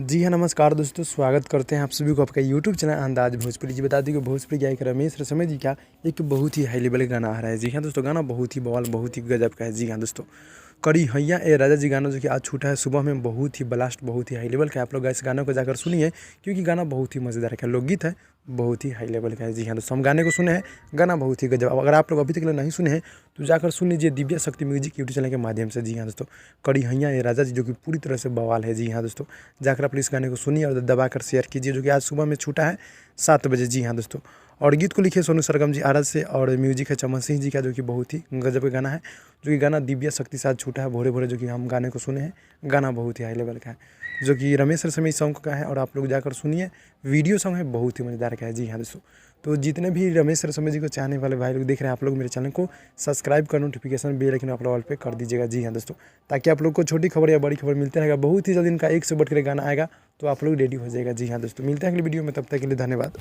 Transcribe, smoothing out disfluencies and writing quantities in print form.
जी हाँ, नमस्कार दोस्तों, स्वागत करते हैं आप सभी को आपका यूट्यूब चैनल अंदाज़ भोजपुरी। जी बता दें कि भोजपुरी गायक रमेश रसमय जी का एक बहुत ही हाई लेवल का गाना आ रहा है। जी हाँ दोस्तों, गाना बहुत ही बवाल, बहुत ही गजब का है। जी हाँ दोस्तों, कड़ी हैया ए राजा जी गाना जो कि आज छूटा है सुबह में, बहुत ही ब्लास्ट, बहुत ही हाई लेवल का है। आप लोग इस गाने को जाकर सुनिए, क्योंकि गाना बहुत ही मज़ेदार है। लोकगीत है, बहुत ही हाई लेवल का है। जी हाँ दोस्तों, हम गाने को सुने हैं, गाना बहुत ही गजब। अगर आप लोग अभी तक नहीं सुने हैं तो जाकर सुन लीजिए दिव्या शक्ति म्यूजिक यूट्यूब चैनल के माध्यम से। जी हाँ दोस्तों, कड़ी हैया ए राजा जी जो कि पूरी तरह से बवाल है। जी हाँ दोस्तों, जाकर आप इस गाने को सुनिए और दबाकर शेयर कीजिए, जो कि आज सुबह में छूटा है 7 बजे। जी हाँ दोस्तों, और गीत को लिखे सोनू सरगम जी आरज से, और म्यूजिक है चमन सिंह जी का, जो कि बहुत ही गजब का गाना है। जो कि गाना दिव्या शक्ति साथ छूटा है भोरे भोरे, जो कि हम गाने को सुने हैं। गाना बहुत ही हाई लेवल का है, जो कि रमेश रसमय सॉन्ग का है, और आप लोग जाकर सुनिए। वीडियो सॉन्ग है, बहुत ही मज़ेदार का है। जी हाँ दोस्तों, तो जितने भी रमेश रसमय जी को चाहने वाले भाई लोग देख रहे हैं, आप लोग मेरे चैनल को सब्सक्राइब कर, नोटिफिकेशन बेल आइकन आप लोग ऑल पे कर दीजिएगा। जी हाँ दोस्तों, ताकि आप लोग को छोटी खबर या बड़ी खबर मिलते रहेगा। बहुत ही जल्द इनका एक से बढ़ कर गाना आएगा, तो आप लोग रेडी हो जाएगा। जी हाँ दोस्तों, मिलते हैं अगली वीडियो में, तब तक के लिए धन्यवाद।